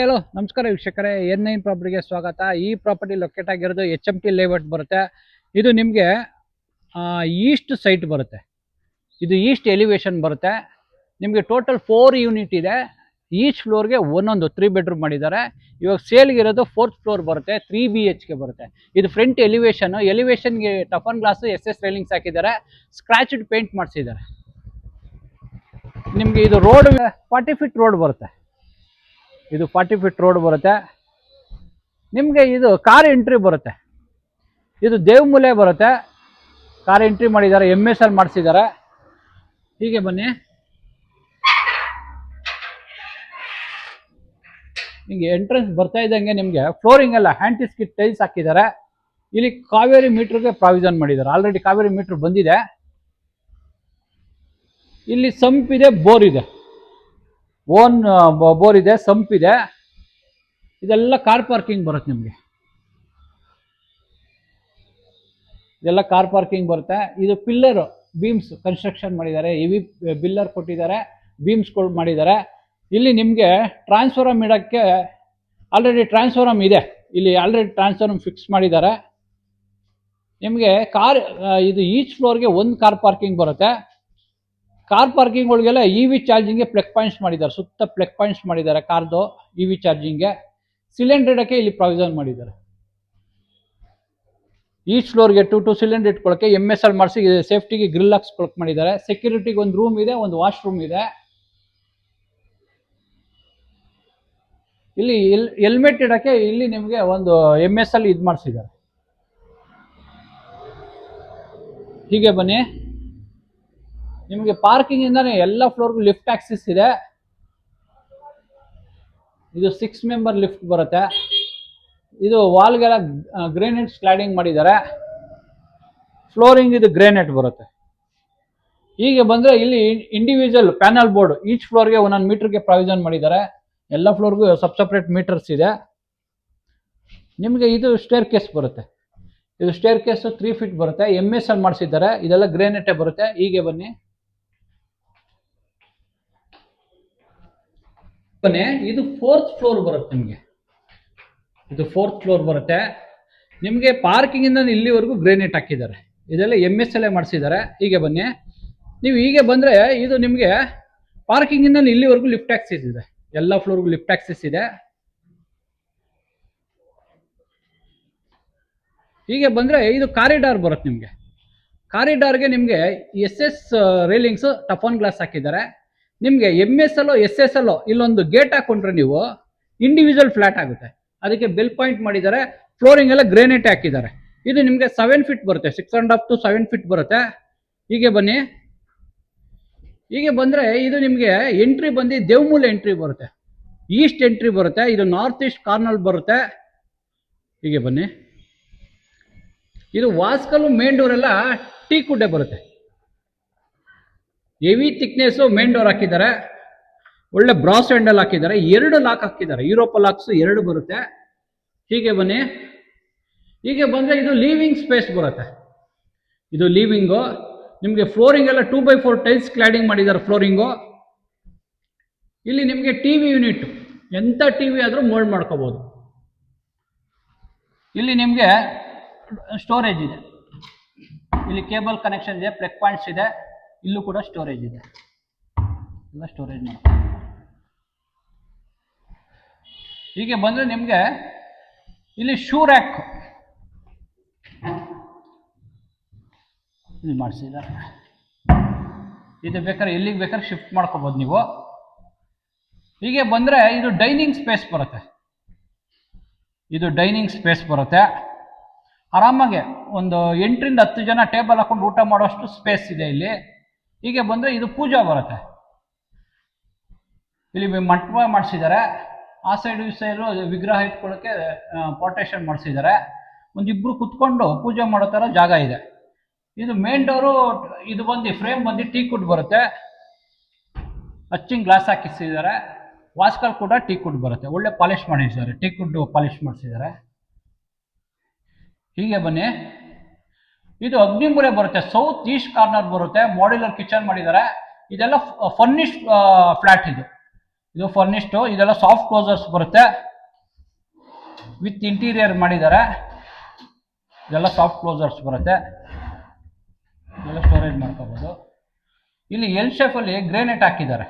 Hello ನಮಸ್ಕಾರ ವೀಕ್ಷಕರೇ, N9 ಪ್ರಾಪರ್ಟಿಗೆ ಸ್ವಾಗತ. ಈ ಪ್ರಾಪರ್ಟಿ ಲೊಕೇಟ್ ಆಗಿರೋದು HMT ಲೇಔಟ್ ಬರುತ್ತೆ. ಇದು ನಿಮಗೆ ಈಸ್ಟ್ ಸೈಟ್ ಬರುತ್ತೆ. ಇದು ಈಸ್ಟ್ ಎಲಿವೇಶನ್ ಬರುತ್ತೆ. ನಿಮಗೆ ಟೋಟಲ್ 4 ಯೂನಿಟ್ ಇದೆ. ಈಚ್ ಫ್ಲೋರ್ಗೆ ಒಂದೊಂದು 3 ಬೆಡ್ರೂಮ್ ಮಾಡಿದ್ದಾರೆ. ಇವಾಗ ಸೇಲ್ಗಿರೋದು 4th ಫ್ಲೋರ್ ಬರುತ್ತೆ, 3 BHK ಬರುತ್ತೆ. ಇದು ಫ್ರಂಟ್ ಎಲಿವೇಶನ್ಗೆ ಟಫನ್ ಗ್ಲಾಸ್ SS ರೈಲಿಂಗ್ಸ್ ಹಾಕಿದ್ದಾರೆ. ಸ್ಕ್ರಾಚ್ಡ್ ಪೇಂಟ್ ಮಾಡಿಸಿದ್ದಾರೆ. ನಿಮಗೆ ಇದು ರೋಡ್ 40 ಫೀಟ್ ರೋಡ್ ಬರುತ್ತೆ. ಇದು 40 ಫೀಟ್ ರೋಡ್ ಬರುತ್ತೆ. ನಿಮಗೆ ಇದು ಕಾರ್ ಎಂಟ್ರಿ ಬರುತ್ತೆ. ಇದು ದೇವಮೂಲೆ ಬರುತ್ತೆ. ಕಾರ್ ಎಂಟ್ರಿ ಮಾಡಿದ್ದಾರೆ, MSL ಮಾಡಿಸಿದ್ದಾರೆ. ಹೀಗೆ ಬನ್ನಿ, ನಿಮಗೆ ಎಂಟ್ರೆನ್ಸ್ ಬರ್ತಾ ಇದ್ದಂಗೆ ನಿಮಗೆ ಫ್ಲೋರಿಂಗ್ ಎಲ್ಲ ಹ್ಯಾಂಟಿ ಸ್ಕಿಟ್ ಟೈಲ್ಸ್ ಹಾಕಿದ್ದಾರೆ. ಇಲ್ಲಿ ಕಾವೇರಿ ಮೀಟರ್ಗೆ ಪ್ರಾವಿಷನ್ ಮಾಡಿದ್ದಾರೆ. ಆಲ್ರೆಡಿ ಕಾವೇರಿ ಮೀಟರ್ ಬಂದಿದೆ. ಇಲ್ಲಿ ಸಂಪ್ ಇದೆ, ಬೋರ್ ಇದೆ, ಓನ್ ಬೋರ್ ಇದೆ, ಸಂಪ್ ಇದೆ. ಇದೆಲ್ಲ ಕಾರ್ ಪಾರ್ಕಿಂಗ್ ಬರುತ್ತೆ. ನಿಮಗೆ ಇದೆಲ್ಲ ಕಾರ್ ಪಾರ್ಕಿಂಗ್ ಬರುತ್ತೆ. ಇದು ಪಿಲ್ಲರ್ ಬೀಮ್ಸ್ ಕನ್ಸ್ಟ್ರಕ್ಷನ್ ಮಾಡಿದ್ದಾರೆ. ಹೆವಿ ಪಿಲ್ಲರ್ ಕೊಟ್ಟಿದ್ದಾರೆ, ಬೀಮ್ಸ್ಗಳು ಮಾಡಿದ್ದಾರೆ. ಇಲ್ಲಿ ನಿಮಗೆ ಟ್ರಾನ್ಸ್ಫಾರಮ್ ಇಡೋಕ್ಕೆ ಆಲ್ರೆಡಿ ಟ್ರಾನ್ಸ್ಫಾರಮ್ ಇದೆ. ಇಲ್ಲಿ ಆಲ್ರೆಡಿ ಟ್ರಾನ್ಸ್ಫಾರಮ್ ಫಿಕ್ಸ್ ಮಾಡಿದ್ದಾರೆ. ನಿಮಗೆ ಇದು ಈಚ್ ಫ್ಲೋರ್ಗೆ ಒಂದು ಕಾರ್ ಪಾರ್ಕಿಂಗ್ ಬರುತ್ತೆ. ಕಾರ್ ಪಾರ್ಕಿಂಗ್ಗಳಿಗೆಲ್ಲ EV ಚಾರ್ಜಿಂಗ್ಗೆ ಪ್ಲಗ್ ಪಾಯಿಂಟ್ಸ್ ಮಾಡಿದ್ದಾರೆ. ಸುತ್ತ ಪ್ಲಗ್ ಪಾಯಿಂಟ್ಸ್ ಮಾಡಿದ್ದಾರೆ ಕಾರ್ದು EV ಚಾರ್ಜಿಂಗ್ಗೆ. ಸಿಲಿಂಡರ್ ಇಡೋಕ್ಕೆ ಇಲ್ಲಿ ಪ್ರಾವಿಷನ್ ಮಾಡಿದ್ದಾರೆ. ಈಚ್ ಫ್ಲೋರ್ಗೆ 2 ಸಿಲಿಂಡರ್ ಇಟ್ಕೊಳ್ಳೋಕ್ಕೆ MSL ಮಾಡಿಸಿ ಸೇಫ್ಟಿಗೆ ಗ್ರಿಲ್ ಹಾಕ್ಸ್ಕೊಳಕ್ಕೆ ಮಾಡಿದ್ದಾರೆ. ಸೆಕ್ಯೂರಿಟಿಗೆ ಒಂದು ರೂಮ್ ಇದೆ, ಒಂದು ವಾಶ್ರೂಮ್ ಇದೆ. ಇಲ್ಲಿ ಹೆಲ್ಮೆಟ್ ಇಡೋಕ್ಕೆ ಇಲ್ಲಿ ನಿಮಗೆ ಒಂದು MSL ಇದು ಮಾಡಿಸಿದ್ದಾರೆ. ಹೀಗೆ ಬನ್ನಿ, ನಿಮಗೆ ಪಾರ್ಕಿಂಗ್ ಇಂದಾನೆ ಎಲ್ಲ ಫ್ಲೋರ್ಗೂ ಲಿಫ್ಟ್ ಆಕ್ಸಿಸ್ ಇದೆ. ಇದು 6 ಮೆಂಬರ್ ಲಿಫ್ಟ್ ಬರುತ್ತೆ. ಇದು ವಾಲ್ಗೆಲ್ಲ ಗ್ರೇನೈಟ್ ಸ್ಲೈಡಿಂಗ್ ಮಾಡಿದ್ದಾರೆ. ಫ್ಲೋರಿಂಗ್ ಇದು ಗ್ರೇನೈಟ್ ಬರುತ್ತೆ. ಹೀಗೆ ಬಂದರೆ ಇಲ್ಲಿ ಇಂಡಿವಿಜುವಲ್ ಪ್ಯಾನಲ್ ಬೋರ್ಡ್ ಈಚ್ ಫ್ಲೋರ್ಗೆ ಒಂದೊಂದು ಮೀಟರ್ಗೆ ಪ್ರಾವಿಷನ್ ಮಾಡಿದ್ದಾರೆ. ಎಲ್ಲ ಫ್ಲೋರ್ಗೂ ಸಪ್ರೇಟ್ ಮೀಟರ್ಸ್ ಇದೆ. ನಿಮಗೆ ಇದು ಸ್ಟೇರ್ ಕೇಸ್ ಬರುತ್ತೆ. ಇದು ಸ್ಟೇರ್ ಕೇಸ್ 3 ಫೀಟ್ ಬರುತ್ತೆ. MSL ಮಾಡಿಸಿದ್ದಾರೆ. ಇದೆಲ್ಲ ಗ್ರೇನೈಟೇ ಬರುತ್ತೆ. ಹೀಗೆ ಬನ್ನಿ, ಇದು 4th ಫ್ಲೋರ್ ಬರುತ್ತೆ. ನಿಮಗೆ ಇದು 4th ಫ್ಲೋರ್ ಬರುತ್ತೆ. ನಿಮಗೆ ಪಾರ್ಕಿಂಗ್ ಇಂದ ಇಲ್ಲಿವರೆಗೂ ಗ್ರೇನೈಟ್ ಹಾಕಿದ್ದಾರೆ. ಇದೆಲ್ಲ MSL ಮಾಡಿಸಿದ್ದಾರೆ. ಹೀಗೆ ಬನ್ನಿ, ನೀವು ಹೀಗೆ ಬಂದರೆ ಇದು ನಿಮಗೆ ಪಾರ್ಕಿಂಗ್ ಇಂದ ಇಲ್ಲಿವರೆಗೂ ಲಿಫ್ಟ್ ಆಕ್ಸಿಸ್ ಇದೆ. ಎಲ್ಲ ಫ್ಲೋರ್ಗೂ ಲಿಫ್ಟ್ ಆಕ್ಸಿಸ್ ಇದೆ. ಹೀಗೆ ಬಂದರೆ ಇದು ಕಾರಿಡಾರ್ ಬರುತ್ತೆ. ನಿಮಗೆ ಕಾರಿಡಾರ್ಗೆ ನಿಮಗೆ SS ರೈಲಿಂಗ್ಸ್ ಟಫನ್ ಗ್ಲಾಸ್ ಹಾಕಿದ್ದಾರೆ. ನಿಮಗೆ MSL SSL ಇಲ್ಲೊಂದು ಗೇಟ್ ಹಾಕೊಂಡ್ರೆ ನೀವು ಇಂಡಿವಿಜುವಲ್ ಫ್ಲಾಟ್ ಆಗುತ್ತೆ. ಅದಕ್ಕೆ ಬೆಲ್ ಪಾಯಿಂಟ್ ಮಾಡಿದ್ದಾರೆ. ಫ್ಲೋರಿಂಗ್ ಎಲ್ಲ ಗ್ರೇನೈಟ್ ಹಾಕಿದ್ದಾರೆ. ಇದು ನಿಮಗೆ 7 ಫೀಟ್ ಬರುತ್ತೆ. 6.5 to 7 ಫೀಟ್ ಬರುತ್ತೆ. ಹೀಗೆ ಬನ್ನಿ, ಹೀಗೆ ಬಂದರೆ ಇದು ನಿಮಗೆ ಎಂಟ್ರಿ ಬಂದು ದೇವಮೂಲೆ ಎಂಟ್ರಿ ಬರುತ್ತೆ. ಈಸ್ಟ್ ಎಂಟ್ರಿ ಬರುತ್ತೆ. ಇದು ನಾರ್ತ್ ಈಸ್ಟ್ ಕಾರ್ನರ್ ಬರುತ್ತೆ. ಹೀಗೆ ಬನ್ನಿ, ಇದು ವಾಸ್ಕಲ್ಲು ಮೇನ್ ಡೋರ್ ಎಲ್ಲ ಟೀಕ್ ವುಡ್ಡೇ ಬರುತ್ತೆ. ಹೆವಿ ಥಿಕ್ನೆಸ್ಸು ಮೇನ್ ಡೋರ್ ಹಾಕಿದ್ದಾರೆ. ಒಳ್ಳೆ ಬ್ರಾಸ್ ಹ್ಯಾಂಡಲ್ ಹಾಕಿದ್ದಾರೆ. 2 ಲಾಕ್ ಹಾಕಿದ್ದಾರೆ. ಯುರೋಪ ಲಾಕ್ಸ್ 2 ಬರುತ್ತೆ. ಹೀಗೆ ಬನ್ನಿ, ಹೀಗೆ ಬಂದರೆ ಇದು ಲೀವಿಂಗ್ ಸ್ಪೇಸ್ ಬರುತ್ತೆ. ಇದು ಲೀವಿಂಗು. ನಿಮಗೆ ಫ್ಲೋರಿಂಗ್ ಎಲ್ಲ 2x4 ಟೈಲ್ಸ್ ಕ್ಲಾಡಿಂಗ್ ಮಾಡಿದ್ದಾರೆ. ಫ್ಲೋರಿಂಗು ಇಲ್ಲಿ ನಿಮಗೆ TV ಯೂನಿಟ್, ಎಂಥ TV ಆದರೂ ಮೋಲ್ಡ್ ಮಾಡ್ಕೋಬೋದು. ಇಲ್ಲಿ ನಿಮಗೆ ಸ್ಟೋರೇಜ್ ಇದೆ. ಇಲ್ಲಿ ಕೇಬಲ್ ಕನೆಕ್ಷನ್ ಇದೆ, ಪ್ಲಗ್ ಪಾಯಿಂಟ್ಸ್ ಇದೆ. ಇಲ್ಲೂ ಕೂಡ ಸ್ಟೋರೇಜ್ ಇದೆ. ಎಲ್ಲ ಸ್ಟೋರೇಜ್ ಮಾಡಿ. ಹೀಗೆ ಬಂದರೆ ನಿಮಗೆ ಇಲ್ಲಿ ಶೂ ರ್ಯಾಕ್ ಇಲ್ಲಿ ಮಾಡಿಸಿದ್ದಾರೆ. ಇದು ಬೇಕಾದ್ರೆ ಎಲ್ಲಿಗೆ ಬೇಕಾದ್ರೆ ಶಿಫ್ಟ್ ಮಾಡ್ಕೋಬೋದು ನೀವು. ಹೀಗೆ ಬಂದರೆ ಇದು ಡೈನಿಂಗ್ ಸ್ಪೇಸ್ ಬರುತ್ತೆ. ಇದು ಡೈನಿಂಗ್ ಸ್ಪೇಸ್ ಬರುತ್ತೆ. ಆರಾಮಾಗೆ ಒಂದು 8 ರಿಂದ 10 ಜನ ಟೇಬಲ್ ಹಾಕೊಂಡು ಊಟ ಮಾಡೋಷ್ಟು ಸ್ಪೇಸ್ ಇದೆ ಇಲ್ಲಿ. ಹೀಗೆ ಬಂದರೆ ಇದು ಪೂಜಾ ಬರುತ್ತೆ. ಇಲ್ಲಿ ಮಂಟಪ ಮಾಡಿಸಿದ್ದಾರೆ. ಆ ಸೈಡು ಈ ಸೈಡು ವಿಗ್ರಹ ಇಟ್ಕೊಳ್ಳೋಕ್ಕೆ ಪಾರ್ಟೇಷನ್ ಮಾಡಿಸಿದ್ದಾರೆ. ಒಂದಿಬ್ಬರು ಕುತ್ಕೊಂಡು ಪೂಜೆ ಮಾಡೋ ಥರ ಜಾಗ ಇದೆ. ಇದು ಮೇನ್ ಡೋರು. ಇದು ಬಂದು ಫ್ರೇಮ್ ಬಂದು ಟೀಕ್ ವುಡ್ ಬರುತ್ತೆ. ಅಚ್ಚಿಂಗ್ ಗ್ಲಾಸ್ ಹಾಕಿಸಿದ್ದಾರೆ. ವಾಸ್ಕಲ್ ಕೂಡ ಟೀಕ್ ವುಡ್ ಬರುತ್ತೆ. ಒಳ್ಳೆ ಪಾಲಿಶ್ ಮಾಡಿಸಿದ್ದಾರೆ. ಟೀಕ್ ವುಡ್ ಪಾಲಿಶ್ ಮಾಡಿಸಿದ್ದಾರೆ. ಹೀಗೆ ಬನ್ನಿ, ಇದು ಅಗ್ನಿಮೂಲೆ ಬರುತ್ತೆ. ಸೌತ್ ಈಸ್ಟ್ ಕಾರ್ನರ್ ಬರುತ್ತೆ. ಮಾಡ್ಯುಲರ್ ಕಿಚನ್ ಮಾಡಿದ್ದಾರೆ. ಇದೆಲ್ಲ ಫರ್ನಿಶ್ ಫ್ಲಾಟ್. ಇದು ಇದು ಫರ್ನಿಶ್ಡ್, ಇದೆಲ್ಲ ಸಾಫ್ಟ್ ಕ್ಲೋಸರ್ಸ್ ಬರುತ್ತೆ, ವಿತ್ ಇಂಟೀರಿಯರ್ ಮಾಡಿದ್ದಾರೆ. ಇದೆಲ್ಲ ಸಾಫ್ಟ್ ಕ್ಲೋಸರ್ಸ್ ಬರುತ್ತೆ, ಇದೆಲ್ಲ ಸ್ಟೋರೇಜ್ ಮಾಡ್ಕೋಬಹುದು. ಇಲ್ಲಿ ಎಲ್ ಶೇಪ್ ಅಲ್ಲಿ ಗ್ರೇನೈಟ್ ಹಾಕಿದ್ದಾರೆ.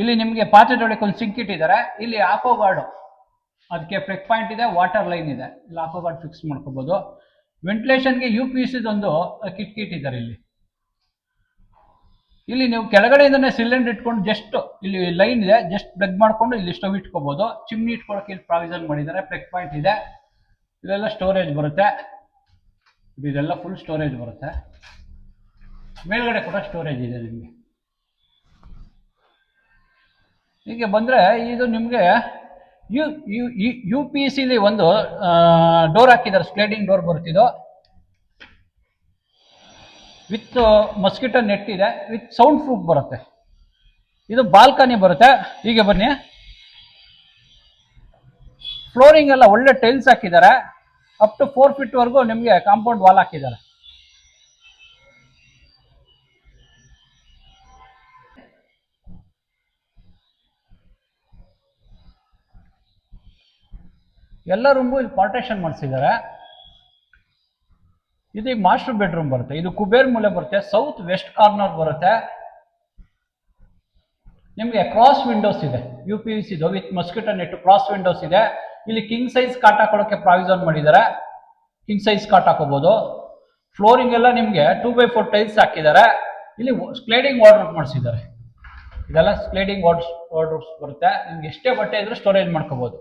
ಇಲ್ಲಿ ನಿಮಗೆ ಪಾತ್ರೆ ತೊಳೆಯಕ್ಕೆ ಒಂದು ಸಿಂಕ್ ಇಟ್ಟಿದ್ದಾರೆ. ಇಲ್ಲಿ ಆಕೋ ಗಾರ್ಡ್, ಅದಕ್ಕೆ ಪ್ರೆಕ್ ಪಾಯಿಂಟ್ ಇದೆ, ವಾಟರ್ ಲೈನ್ ಇದೆ, ಇಲ್ಲಿ ಆಕೋ ಗಾರ್ಡ್ ಫಿಕ್ಸ್ ಮಾಡ್ಕೋಬಹುದು. ವೆಂಟಿಲೇಷನ್ಗೆ UPVC ಒಂದು ಕಿಟಕಿ ಇಟ್ಟಿದ್ದಾರೆ. ಇಲ್ಲಿ ನೀವು ಕೆಳಗಡೆಯಿಂದನೇ ಸಿಲಿಂಡರ್ ಇಟ್ಕೊಂಡು ಜಸ್ಟ್ ಇಲ್ಲಿ ಲೈನ್ ಇದೆ, ಜಸ್ಟ್ ಪ್ಲಗ್ ಮಾಡ್ಕೊಂಡು ಇಲ್ಲಿ ಸ್ಟವ್ ಇಟ್ಕೋಬಹುದು. ಚಿಮ್ನಿ ಇಟ್ಕೊಳ್ಳೋಕೆ ಇಲ್ಲಿ ಪ್ರಾವಿಷನ್ ಮಾಡಿದ್ದಾರೆ, ಪ್ರೆಕ್ ಪಾಯಿಂಟ್ ಇದೆ. ಇದೆಲ್ಲ ಸ್ಟೋರೇಜ್ ಬರುತ್ತೆ, ಇದೆಲ್ಲ ಫುಲ್ ಸ್ಟೋರೇಜ್ ಬರುತ್ತೆ. ಮೇಲ್ಗಡೆ ಕೂಡ ಸ್ಟೋರೇಜ್ ಇದೆ ನಿಮಗೆ. ಹೀಗೆ ಬಂದರೆ ಇದು ನಿಮಗೆ UPVC ಒಂದು ಡೋರ್ ಹಾಕಿದ್ದಾರೆ, ಸ್ಲೈಡಿಂಗ್ ಡೋರ್ ಬರುತ್ತಿದ್ದು, ವಿತ್ ಮಸ್ಕಿಟೋ ನೆಟ್ ಇದೆ, ವಿತ್ ಸೌಂಡ್ ಪ್ರೂಫ್ ಬರುತ್ತೆ. ಇದು ಬಾಲ್ಕನಿ ಬರುತ್ತೆ. ಹೀಗೆ ಬನ್ನಿ, ಫ್ಲೋರಿಂಗ್ ಎಲ್ಲ ಒಳ್ಳೆ ಟೈಲ್ಸ್ ಹಾಕಿದ್ದಾರೆ. ಅಪ್ ಟು 4 feet ವರೆಗೂ ನಿಮಗೆ ಕಾಂಪೌಂಡ್ ವಾಲ್ ಹಾಕಿದ್ದಾರೆ. ಎಲ್ಲ ರೂಮು ಇಲ್ಲಿ ಪಾರ್ಟೇಷನ್ ಮಾಡಿಸಿದ್ದಾರೆ. ಇದು ಮಾಸ್ಟರ್ ಬೆಡ್ರೂಮ್ ಬರುತ್ತೆ. ಇದು ಕುಬೇರ್ ಮೂಲೆ ಬರುತ್ತೆ, ಸೌತ್ ವೆಸ್ಟ್ ಕಾರ್ನರ್ ಬರುತ್ತೆ. ನಿಮಗೆ ಕ್ರಾಸ್ ವಿಂಡೋಸ್ ಇದೆ, UPVC with mosquito net cross Windows ಇದೆ. ಇಲ್ಲಿ ಕಿಂಗ್ ಸೈಜ್ ಕಾಟ್ ಹಾಕೊಳ್ಳೋಕೆ ಪ್ರಾವಿಷನ್ ಮಾಡಿದ್ದಾರೆ, ಕಿಂಗ್ ಸೈಜ್ ಕಾಟ್ ಹಾಕೋಬಹುದು. ಫ್ಲೋರಿಂಗ್ ಎಲ್ಲ ನಿಮಗೆ 2x4 ಟೈಲ್ಸ್ ಹಾಕಿದ್ದಾರೆ. ಇಲ್ಲಿ ಸ್ಲೈಡಿಂಗ್ ವಾರ್ಡ್ರೋಬ್ ಮಾಡಿಸಿದ್ದಾರೆ. ಇದೆಲ್ಲ ಸ್ಲೈಡಿಂಗ್ ವಾರ್ಡ್ರೋಬ್ಸ್ ಬರುತ್ತೆ. ನಿಮ್ಗೆ ಎಷ್ಟೇ ಬಟ್ಟೆ ಇದ್ರೂ ಸ್ಟೋರೇಜ್ ಮಾಡ್ಕೋಬಹುದು.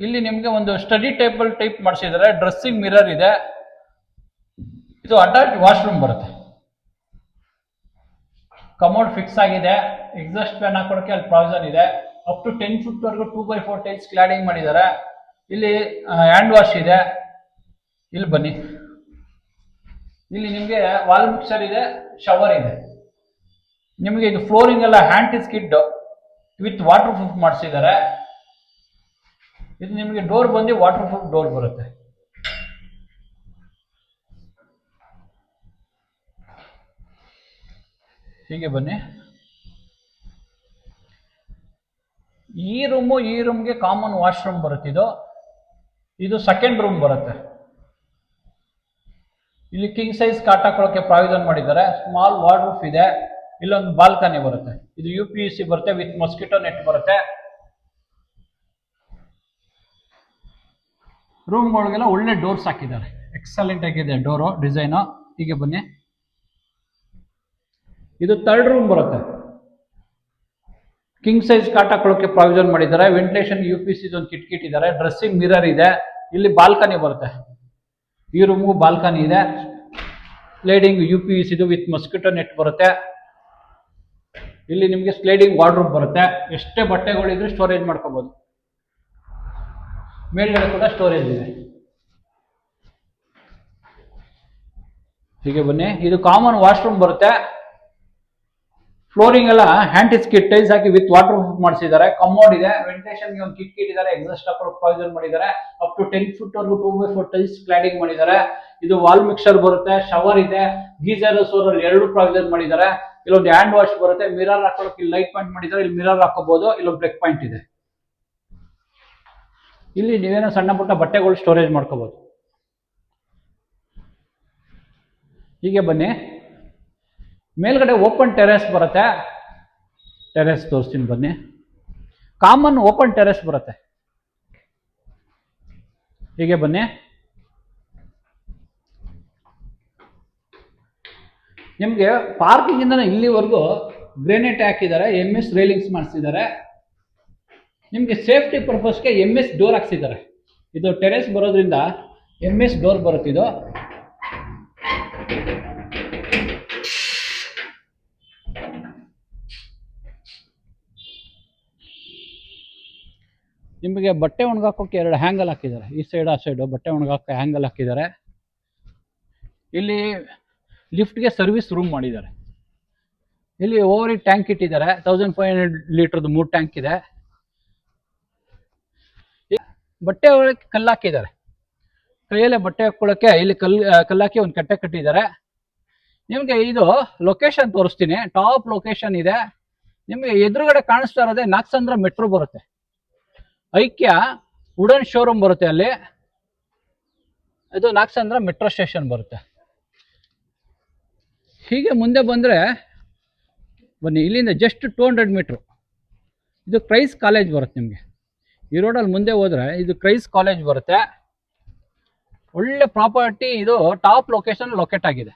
ಇಲ್ಲಿ ನಿಮಗೆ ಒಂದು ಸ್ಟಡಿ ಟೇಬಲ್ ಟೈಪ್ ಮಾಡಿಸಿದ್ದಾರೆ, ಡ್ರೆಸ್ಸಿಂಗ್ ಮಿರರ್ ಇದೆ. ಇದು ಅಟ್ಯಾಚ್ ವಾಶ್ರೂಮ್ ಬರುತ್ತೆ, ಕಮೋಡ್ ಫಿಕ್ಸ್ ಆಗಿದೆ, ಎಕ್ಸಾಸ್ಟ್ ಫ್ಯಾನ್ ಹಾಕೊಳ್ಳೋಕೆ ಅಲ್ಲಿ ಪ್ರಾವಿಷನ್ ಇದೆ. ಅಪ್ ಟು 10 feet ವರೆಗೂ 2x4 ಟೈಲ್ಸ್ ಕ್ಲಾಡಿಂಗ್ ಮಾಡಿದ್ದಾರೆ. ಇಲ್ಲಿ ಹ್ಯಾಂಡ್ ವಾಶ್ ಇದೆ. ಇಲ್ಲಿ ಬನ್ನಿ, ಇಲ್ಲಿ ನಿಮಗೆ ವಾಲ್ ಮಿಕ್ಸರ್ ಇದೆ, ಶವರ್ ಇದೆ. ನಿಮಗೆ ಇದು ಫ್ಲೋರಿಂಗ್ ಎಲ್ಲ anti skid with water proof ಮಾಡಿಸಿದ್ದಾರೆ. ಇದು ನಿಮಗೆ ಡೋರ್ ಬಂದು ವಾಟರ್ ಪ್ರೂಫ್ ಡೋರ್ ಬರುತ್ತೆ. ಹೀಗೆ ಬನ್ನಿ, ಈ ರೂಮ್ಗೆ ಕಾಮನ್ ವಾಶ್ರೂಮ್ ಬರುತ್ತೆ. ಇದು ಸೆಕೆಂಡ್ ರೂಮ್ ಬರುತ್ತೆ. ಇಲ್ಲಿ ಕಿಂಗ್ ಸೈಜ್ ಕಾಟ್ ಹಾಕೊಳ್ಳೋಕೆ ಪ್ರಾವಿಷನ್ ಮಾಡಿದ್ದಾರೆ. ಸ್ಮಾಲ್ ವಾರ್ಡ್ರೂಫ್ ಇದೆ. ಇಲ್ಲೊಂದು ಬಾಲ್ಕನಿ ಬರುತ್ತೆ. ಇದು UPVC ಬರುತ್ತೆ, ವಿತ್ ಮಸ್ಕಿಟೋ ನೆಟ್ ಬರುತ್ತೆ. ರೂಮ್ಗಳಿಗೆಲ್ಲ ಒಳ್ಳೆ ಡೋರ್ಸ್ ಹಾಕಿದ್ದಾರೆ, ಎಕ್ಸಲೆಂಟ್ ಆಗಿದೆ ಡೋರು ಡಿಸೈನು. ಹೀಗೆ ಬನ್ನಿ, ಇದು ಥರ್ಡ್ ರೂಮ್ ಬರುತ್ತೆ. ಕಿಂಗ್ ಸೈಜ್ ಕಾಟ್ ಹಾಕೊಳ್ಳೋಕೆ ಪ್ರಾವಿಷನ್ ಮಾಡಿದ್ದಾರೆ. ವೆಂಟಿಲೇಷನ್ UPVC ಒಂದು ಕಿಟಕಿ ಇಟ್ಟಿದ್ದಾರೆ. ಡ್ರೆಸ್ಸಿಂಗ್ ಮಿರರ್ ಇದೆ. ಇಲ್ಲಿ ಬಾಲ್ಕನಿ ಬರುತ್ತೆ. ಈ ರೂಮ್ಗೂ ಬಾಲ್ಕನಿ ಇದೆ. Sliding UPVC with mosquito net ಬರುತ್ತೆ. ಇಲ್ಲಿ ನಿಮಗೆ ಸ್ಲೈಡಿಂಗ್ ವಾರ್ಡ್ರೋಬ್ ಬರುತ್ತೆ. ಎಷ್ಟೇ ಬಟ್ಟೆಗಳಿದ್ರು ಸ್ಟೋರೇಜ್ ಮಾಡ್ಕೋಬಹುದು. ಮೇಲ್ಗಡೆ ಕೂಡ ಸ್ಟೋರೇಜ್ ಇದೆ. ಹೀಗೆ ಬನ್ನಿ, ಇದು ಕಾಮನ್ ವಾಶ್ರೂಮ್ ಬರುತ್ತೆ. ಫ್ಲೋರಿಂಗ್ ಎಲ್ಲ anti skid tiles hockey with water proof ಮಾಡಿಸಿದ್ದಾರೆ. ಕಮೋಡ್ ಇದೆ, ವೆಂಟಿಲೇಷನ್ಗೆ ಒಂದು ಕಿಟಕಿ ಇಟ್ಟಿದ್ದಾರೆ, ಎಕ್ಸಾಸ್ಟ್ ಹಾಕೊಳ್ಳೋಕೆ ಪ್ರಾವಿಷನ್ ಮಾಡಿದ್ದಾರೆ. ಅಪ್ ಟು 10 feet ವರೆಗೂ 2x4 ಟೈಲ್ಸ್ ಕ್ಲಾಡಿಂಗ್ ಮಾಡಿದ್ದಾರೆ. ಇದು ವಾಲ್ ಮಿಕ್ಸರ್ ಬರುತ್ತೆ, ಶವರ್ ಇದೆ, ಗೀಸರ್ ಸೋಲರ್ ಎರಡು ಪ್ರಾವಿಷನ್ ಮಾಡಿದ್ದಾರೆ. ಇಲ್ಲೊಂದು ಹ್ಯಾಂಡ್ ವಾಶ್ ಬರುತ್ತೆ. ಮಿರರ್ ಹಾಕೊಳ್ಳೋಕೆ ಇಲ್ಲಿ ಲೈಟ್ ಪಾಯಿಂಟ್ ಮಾಡಿದ್ದಾರೆ. ಇಲ್ಲಿ ಮಿರರ್ ಹಾಕೋಬಹುದು. ಇಲ್ಲೊಂದು ಬ್ರೇಕ್ ಪಾಯಿಂಟ್ ಇದೆ. ಇಲ್ಲಿ ನೀವೇನೋ ಸಣ್ಣ ಪುಟ್ಟ ಬಟ್ಟೆಗಳು ಸ್ಟೋರೇಜ್ ಮಾಡ್ಕೋಬಹುದು. ಹೀಗೆ ಬನ್ನಿ, ಮೇಲ್ಗಡೆ ಓಪನ್ ಟೆರೆಸ್ ಬರುತ್ತೆ. ಟೆರೆಸ್ ತೋರಿಸ್ತೀನಿ ಬನ್ನಿ. ಕಾಮನ್ ಓಪನ್ ಟೆರೆಸ್ ಬರುತ್ತೆ. ಹೀಗೆ ಬನ್ನಿ, ನಿಮಗೆ ಪಾರ್ಕಿಂಗ್ ಇಂದ ಇಲ್ಲಿವರೆಗೂ ಗ್ರೇನೈಟ್ ಹಾಕಿದ್ದಾರೆ, MS ರೈಲಿಂಗ್ಸ್ ಮಾಡಿಸಿದ್ದಾರೆ. ನಿಮಗೆ ಸೇಫ್ಟಿ ಪರ್ಪಸ್ಗೆ MS ಡೋರ್ ಹಾಕ್ಸಿದ್ದಾರೆ. ಇದು ಟೆರೆಸ್ ಬರೋದ್ರಿಂದ MS ಡೋರ್ ಬರುತ್ತಿದ್ದು. ನಿಮಗೆ ಬಟ್ಟೆ ಒಣಗಾಕೋಕೆ 2 ಹ್ಯಾಂಗಲ್ ಹಾಕಿದ್ದಾರೆ. ಈ ಸೈಡ್ ಆ ಸೈಡು ಬಟ್ಟೆ ಒಣಗಾಕೋಕೆ ಹ್ಯಾಂಗಲ್ ಹಾಕಿದ್ದಾರೆ. ಇಲ್ಲಿ ಲಿಫ್ಟ್ಗೆ ಸರ್ವಿಸ್ ರೂಮ್ ಮಾಡಿದ್ದಾರೆ. ಇಲ್ಲಿ ಓವರ್ ಟ್ಯಾಂಕ್ ಇಟ್ಟಿದ್ದಾರೆ. 1500 ಲೀಟರ್ದು 3 ಟ್ಯಾಂಕ್ ಇದೆ. ಬಟ್ಟೆ ಒಳಗೆ ಕಲ್ಲು ಹಾಕಿದ್ದಾರೆ. ಕೈಯಲ್ಲೇ ಬಟ್ಟೆ ಹಾಕೊಳ್ಳೋಕೆ ಇಲ್ಲಿ ಕಲ್ಲಾಕಿ ಒಂದು ಕಟ್ಟೆ ಕಟ್ಟಿದ್ದಾರೆ. ನಿಮಗೆ ಇದು ಲೊಕೇಶನ್ ತೋರಿಸ್ತೀನಿ. ಟಾಪ್ ಲೊಕೇಶನ್ ಇದೆ. ನಿಮಗೆ ಎದುರುಗಡೆ ಕಾಣಿಸ್ತಾ ಇರೋದೇ ನಾಗಸಂದ್ರ ಮೆಟ್ರೋ ಬರುತ್ತೆ, ಐಕ್ಯ ವುಡನ್ ಶೋರೂಮ್ ಬರುತ್ತೆ ಅಲ್ಲಿ, ಇದು ನಾಗಸಂದ್ರ ಮೆಟ್ರೋ ಸ್ಟೇಷನ್ ಬರುತ್ತೆ. ಹೀಗೆ ಮುಂದೆ ಬಂದರೆ ಬನ್ನಿ, ಇಲ್ಲಿಂದ ಜಸ್ಟ್ 200 ಮೀಟ್ರು ಇದು ಕ್ರೈಸ್ ಕಾಲೇಜ್ ಬರುತ್ತೆ ನಿಮಗೆ. ಈ ರೋಡಲ್ಲಿ ಮುಂದೆ ಹೋದರೆ ಇದು ಕ್ರೈಸ್ ಕಾಲೇಜ್ ಬರುತ್ತೆ. ಒಳ್ಳೆ ಪ್ರಾಪರ್ಟಿ, ಇದು ಟಾಪ್ ಲೊಕೇಶನ್ ಲೊಕೇಟ್ ಆಗಿದೆ.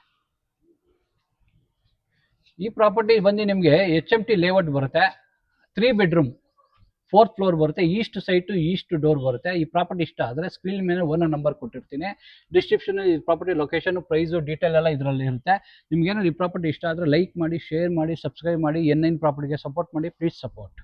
ಈ ಪ್ರಾಪರ್ಟಿ ಬಂದು ನಿಮಗೆ HMT ಲೇಔಟ್ ಬರುತ್ತೆ, 3 ಬೆಡ್ರೂಮ್ 4th ಫ್ಲೋರ್ ಬರುತ್ತೆ, ಈಸ್ಟ್ ಸೈಟು ಈಸ್ಟ್ ಡೋರ್ ಬರುತ್ತೆ. ಈ ಪ್ರಾಪರ್ಟಿ ಇಷ್ಟ ಆದರೆ ಸ್ಕ್ರೀನ್ ಮೇಲೆ ಓನರ್ ನಂಬರ್ ಕೊಟ್ಟಿರ್ತೀನಿ, ಡಿಸ್ಕ್ರಿಪ್ಷನ್ ಈ ಪ್ರಾಪರ್ಟಿ ಲೊಕೇಶನ್ ಪ್ರೈಸು ಡೀಟೇಲ್ ಎಲ್ಲ ಇದರಲ್ಲಿ ಇರುತ್ತೆ. ನಿಮ್ಗೇನಾದ್ರು ಈ ಪ್ರಾಪರ್ಟಿ ಇಷ್ಟ ಆದರೆ ಲೈಕ್ ಮಾಡಿ, ಶೇರ್ ಮಾಡಿ, ಸಬ್ಸ್ಕ್ರೈಬ್ ಮಾಡಿ. N9 ಪ್ರಾಪರ್ಟಿಗೆ ಸಪೋರ್ಟ್ ಮಾಡಿ, ಪ್ಲೀಸ್ ಸಪೋರ್ಟ್.